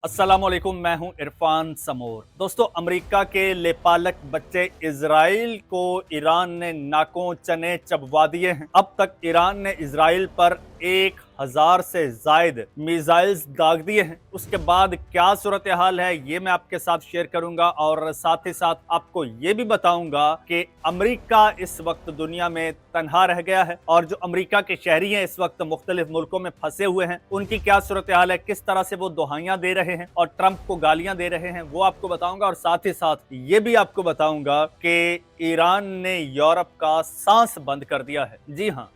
अस्सलाम वालेकुम, मैं हूं इरफान समोर। दोस्तों, अमेरिका के लेपालक बच्चे इजराइल को ईरान ने नाकों चने चबवा दिए हैं। अब तक ईरान ने इजराइल पर 1000 से जायद मिसाइल्स दाग दिए हैं। उसके बाद क्या सूरत हाल है ये मैं आपके साथ शेयर करूंगा और साथ ही साथ आपको ये भी बताऊंगा कि अमेरिका इस वक्त दुनिया में तनहा रह गया है और जो अमेरिका के शहरी हैं इस वक्त मुख्तलिफ मुल्कों में फंसे हुए हैं, उनकी क्या सूरत हाल है, किस तरह से वो दुहाइयां दे रहे हैं और ट्रंप को गालियां दे रहे हैं, वो आपको बताऊंगा। और साथ ही साथ ये भी आपको बताऊंगा कि ईरान ने यूरोप का सांस बंद कर दिया है। जी हाँ,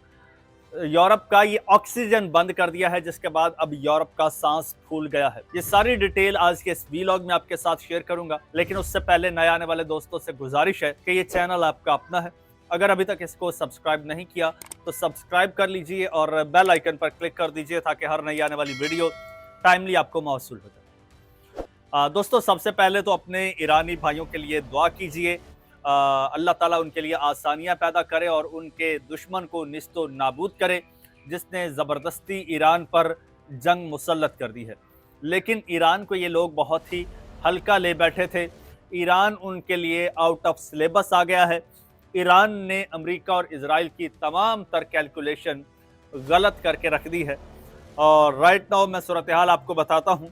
यूरोप का ये ऑक्सीजन बंद कर दिया है, जिसके बाद अब यूरोप का सांस फूल गया है। ये सारी डिटेल आज के इस वीलॉग में आपके साथ शेयर करूंगा, लेकिन उससे पहले नए आने वाले दोस्तों से गुजारिश है कि ये चैनल आपका अपना है। अगर अभी तक इसको सब्सक्राइब नहीं किया तो सब्सक्राइब कर लीजिए और बेल आइकन पर क्लिक कर दीजिए ताकि हर नई आने वाली वीडियो टाइमली आपको मौसूल हो जाए। दोस्तों, सबसे पहले तो अपने ईरानी भाइयों के लिए दुआ कीजिए, अल्लाह ताला उनके लिए आसानियां पैदा करे और उनके दुश्मन को निस्तो नाबूद करे जिसने ज़बरदस्ती ईरान पर जंग मुसल्लत कर दी है। लेकिन ईरान को ये लोग बहुत ही हल्का ले बैठे थे। ईरान उनके लिए आउट ऑफ सिलेबस आ गया है। ईरान ने अमेरिका और इजराइल की तमाम तर कैलकुलेशन गलत करके रख दी है। और राइट नाउ मैं सूरत हाल आपको बताता हूँ।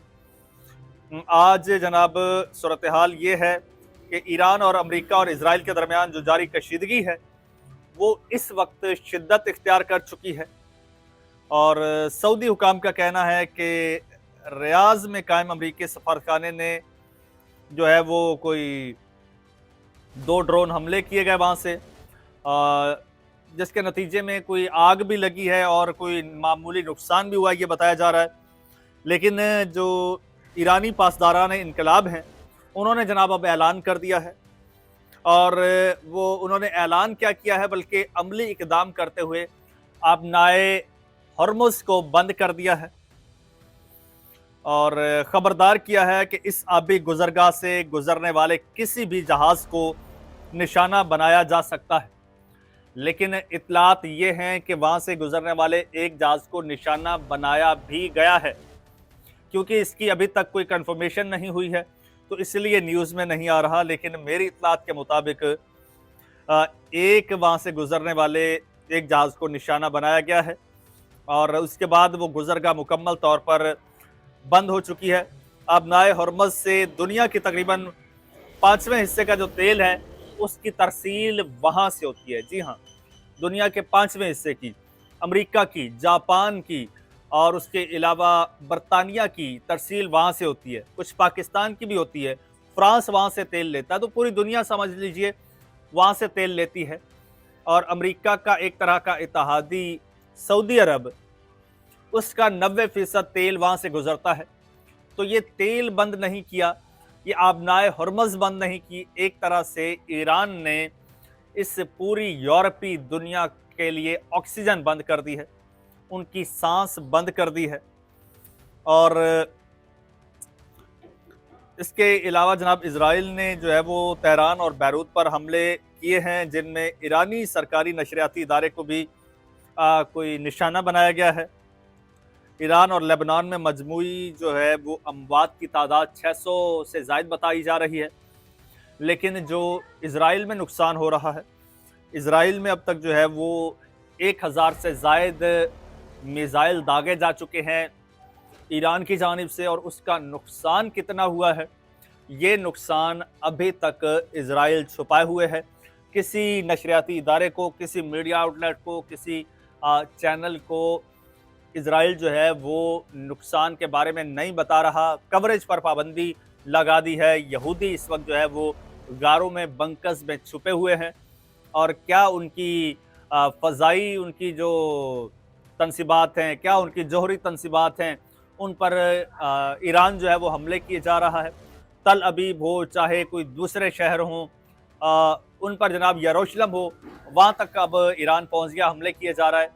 आज जनाब सूरत हाल ये है कि ईरान और अमेरिका और इजराइल के दरमियान जो जारी कशीदगी है वो इस वक्त शिद्दत इख्तियार कर चुकी है। और सऊदी हुकाम का कहना है कि रियाज में कायम अमेरिकी सफारतखाने ने जो है वो कोई 2 ड्रोन हमले किए गए वहाँ से, जिसके नतीजे में कोई आग भी लगी है और कोई मामूली नुकसान भी हुआ, ये बताया जा रहा है। लेकिन जो ईरानी पासदारान इनकलाब हैं उन्होंने जनाब अब ऐलान कर दिया है। और वो उन्होंने ऐलान क्या किया है, बल्कि अमली इकदाम करते हुए आबनाए हॉर्मुज़ को बंद कर दिया है और ख़बरदार किया है कि इस आबी गुजरगाह से गुजरने वाले किसी भी जहाज़ को निशाना बनाया जा सकता है। लेकिन इतलात ये हैं कि वहाँ से गुजरने वाले एक जहाज़ को निशाना बनाया भी गया है, क्योंकि इसकी अभी तक कोई कंफर्मेशन नहीं हुई है तो इसलिए न्यूज़ में नहीं आ रहा। लेकिन मेरी इतलात के मुताबिक एक वहाँ से गुजरने वाले एक जहाज़ को निशाना बनाया गया है और उसके बाद वो गुजरगाह मुकम्मल तौर पर बंद हो चुकी है। आबनाए हॉर्मुज़ से दुनिया की तकरीबन 5वें हिस्से का जो तेल है उसकी तरसील वहाँ से होती है। जी हाँ, दुनिया के 5वें हिस्से की, अमेरिका की, जापान की और उसके अलावा बरतानिया की तरसील वहाँ से होती है। कुछ पाकिस्तान की भी होती है, फ्रांस वहाँ से तेल लेता है। तो पूरी दुनिया समझ लीजिए वहाँ से तेल लेती है। और अमेरिका का एक तरह का इत्तेहादी सऊदी अरब, उसका 90% तेल वहाँ से गुजरता है। तो ये तेल बंद नहीं किया, ये आबनाए हॉर्मुज़ बंद नहीं की, एक तरह से ईरान ने इस पूरी यूरोपीय दुनिया के लिए ऑक्सीजन बंद कर दी है, उनकी सांस बंद कर दी है। और इसके अलावा जनाब इजराइल ने जो है वो तेहरान और बैरूत पर हमले किए हैं, जिनमें ईरानी सरकारी नशरियाती इदारे को भी कोई निशाना बनाया गया है। ईरान और लेबनान में मजमूई जो है वो अमवात की तादाद 600 से ज़ायद बताई जा रही है। लेकिन जो इजराइल में नुकसान हो रहा है, इजराइल में अब तक जो है वो 1000 से ज़ायद मिसाइल दागे जा चुके हैं ईरान की जानिब से। और उसका नुकसान कितना हुआ है, ये नुकसान अभी तक इजराइल छुपाए हुए है। किसी नशरियाती इदारे को, किसी मीडिया आउटलेट को, किसी चैनल को इजराइल जो है वो नुकसान के बारे में नहीं बता रहा। कवरेज पर पाबंदी लगा दी है। यहूदी इस वक्त जो है वो गारों में, बंकस में छुपे हुए हैं और क्या उनकी फ़ज़ाई, उनकी जो तनसीबात हैं, क्या उनकी जोहरी तनसीबात हैं, उन पर ईरान जो है वो हमले किए जा रहा है। तल अबीब हो, चाहे कोई दूसरे शहर हों, उन पर जनाब यरूशलेम हो, वहाँ तक अब ईरान पहुँच गया, हमले किए जा रहा है।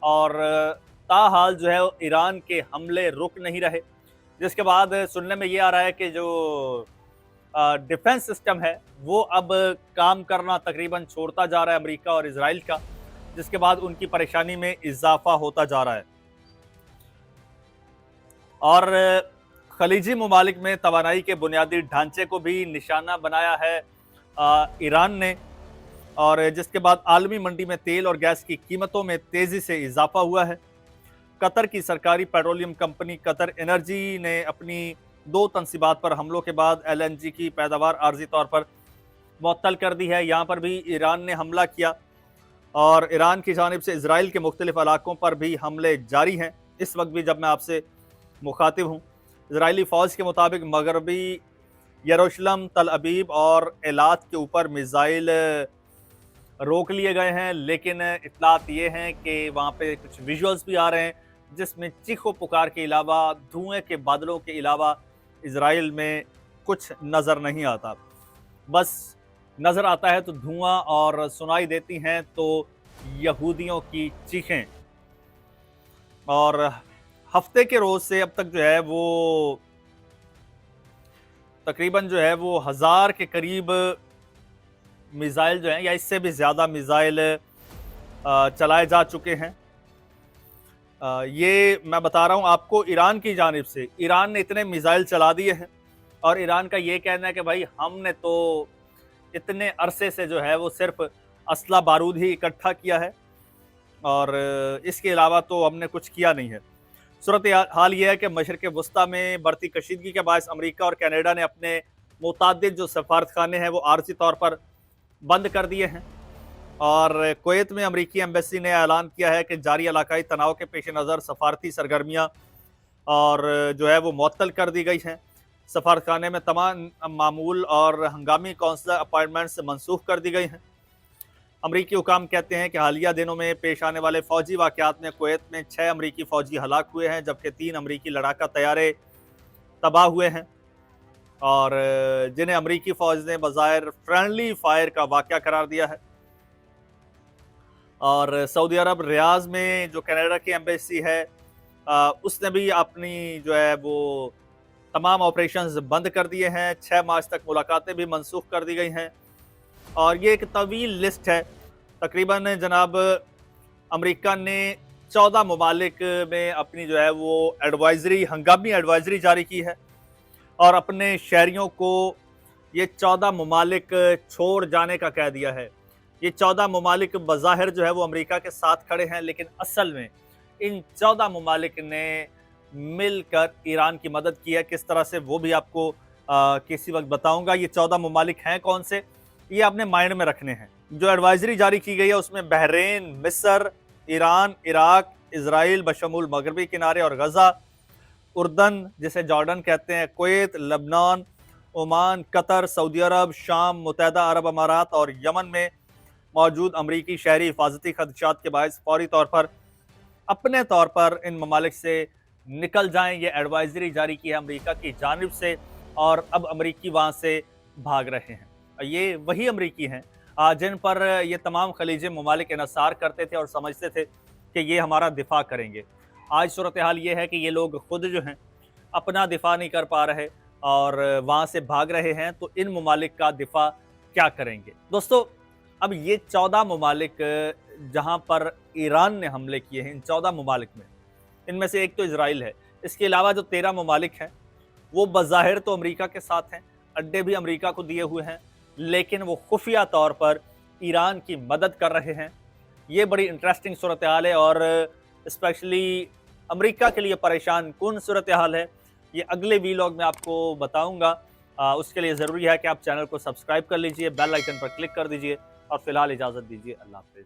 और ताहाल जो है ईरान के हमले रुक नहीं रहे, जिसके बाद सुनने में ये आ रहा है कि जो डिफेंस सिस्टम है वो अब काम करना तकरीबन छोड़ता जा रहा है अमेरिका और इजराइल का, जिसके बाद उनकी परेशानी में इजाफा होता जा रहा है। और खलीजी ममालिक में तवानाई के बुनियादी ढांचे को भी निशाना बनाया है ईरान ने, और जिसके बाद आलमी मंडी में तेल और गैस की कीमतों में तेजी से इजाफा हुआ है। कतर की सरकारी पेट्रोलियम कंपनी कतर एनर्जी ने अपनी 2 तनसीबात पर हमलों के बाद एलएनजी की पैदावार आर्जी तौर पर मुअत्तल कर दी है। यहाँ पर भी ईरान ने हमला किया और ईरान की जानिब से इजराइल के मुख्तलिफ इलाकों पर भी हमले जारी हैं। इस वक्त भी जब मैं आपसे मुखातिब हूँ, इजरायली फ़ौज के मुताबिक मगरबी यरूशलेम, तल अबीब और एलात के ऊपर मिसाइल रोक लिए गए हैं, लेकिन इत्तलात ये हैं कि वहाँ पे कुछ विजुअल्स भी आ रहे हैं जिसमें चीखो पुकार के अलावा, धुएं के बादलों के अलावा इजराइल में कुछ नज़र नहीं आता। बस नज़र आता है तो धुआं और सुनाई देती हैं तो यहूदियों की चीखें। और हफ्ते के रोज़ से अब तक जो है वो तकरीबन जो है वो 1000 के करीब मिसाइल जो हैं या इससे भी ज़्यादा मिसाइल चलाए जा चुके हैं। ये मैं बता रहा हूँ आपको ईरान की जानिब से। ईरान ने इतने मिसाइल चला दिए हैं और ईरान का ये कहना है कि भाई हमने तो इतने अरसे से जो है वो सिर्फ असला बारूद ही इकट्ठा किया है और इसके अलावा तो हमने कुछ किया नहीं है। सूरत हाल ये है कि मशरक़ वस्ता में बढ़ती कशीदगी के बायस अमेरिका और कनाडा ने अपने मुतादिद जो सफारतखाने हैं वो आर्जी तौर पर बंद कर दिए हैं। और कुवैत में अमेरिकी एम्बेसी ने ऐलान किया है कि जारी इलाकाई तनाव के पेश नज़र सफारती सरगर्मियाँ और जो है वो मुअत्तल कर दी गई हैं। सफारतखाने में तमाम मामूल और हंगामी कौंसलर अपॉइंटमेंट्स मनसूख कर दी गई हैं। अमरीकी हुकाम कहते हैं कि हालिया दिनों में पेश आने वाले फौजी वाक़यात में कुवैत में 6 अमरीकी फ़ौजी हलाक हुए हैं, जबकि 3 अमरीकी लड़ाका तैयारे तबाह हुए हैं और जिन्हें अमरीकी फ़ौज ने बज़ाहिर फ्रेंडली फायर का वाक़या करार दिया है। और सऊदी अरब रियाज में जो कनाडा की एम्बेसी है उसने भी अपनी जो है वो तमाम ऑपरेशंस बंद कर दिए हैं। 6 मार्च तक मुलाकातें भी मनसूख कर दी गई हैं और ये एक तवील लिस्ट है। तकरीबन जनाब अमेरिका ने 14 ममालिक में अपनी जो है वो एडवाइज़री, हंगामी एडवाइज़री जारी की है और अपने शहरियों को ये 14 ममालिक छोड़ जाने का कह दिया है। ये 14 ममालिक बज़ाहिर जो है वो अमेरिका के साथ खड़े हैं, लेकिन असल में इन 14 ममालिक ने मिलकर ईरान की मदद की है। किस तरह से वो भी आपको किसी वक्त बताऊंगा। ये 14 ममालिक हैं कौन से, ये आपने माइंड में रखने हैं। जो एडवाइजरी जारी की गई है उसमें बहरीन, मिस्र, ईरान, इराक, इजराइल बशमूल मगरबी किनारे और गजा, उर्दन जिसे जॉर्डन कहते हैं, कुवैत, लबनान, ओमान, कतर, सऊदी अरब, शाम, मुत्तहदा अरब अमारात और यमन में मौजूद अमरीकी शहरी हिफाजती खदशात के बायस फौरी तौर पर अपने तौर पर इन ममालिक से निकल जाएं। ये एडवाइजरी जारी की है अमेरिका की जानिब से और अब अमरीकी वहाँ से भाग रहे हैं। ये वही अमरीकी हैं जिन पर ये तमाम खलीजी ममालिक इन्हिसार करते थे और समझते थे कि ये हमारा दिफा करेंगे। आज सूरत हाल ये है कि ये लोग खुद जो हैं अपना दिफा नहीं कर पा रहे और वहाँ से भाग रहे हैं, तो इन ममालिक का दिफा क्या करेंगे। दोस्तों, अब ये 14 ममालिक जहाँ पर ईरान ने हमले किए हैं, इन 14 ममालिक में इनमें से एक तो इजराइल है। इसके अलावा जो 13 ममालिक हैं वो बज़ाहिर तो अमेरिका के साथ हैं, अड्डे भी अमेरिका को दिए हुए हैं, लेकिन वो खुफिया तौर पर ईरान की मदद कर रहे हैं। ये बड़ी इंटरेस्टिंग सूरत हाल है और स्पेशली अमेरिका के लिए परेशान कुन सूरत हाल है। ये अगले वीलॉग में आपको बताऊंगा। उसके लिए ज़रूरी है कि आप चैनल को सब्सक्राइब कर लीजिए, बेल आइकन पर क्लिक कर दीजिए और फिलहाल इजाज़त दीजिए। अल्लाह हाफ़िज़।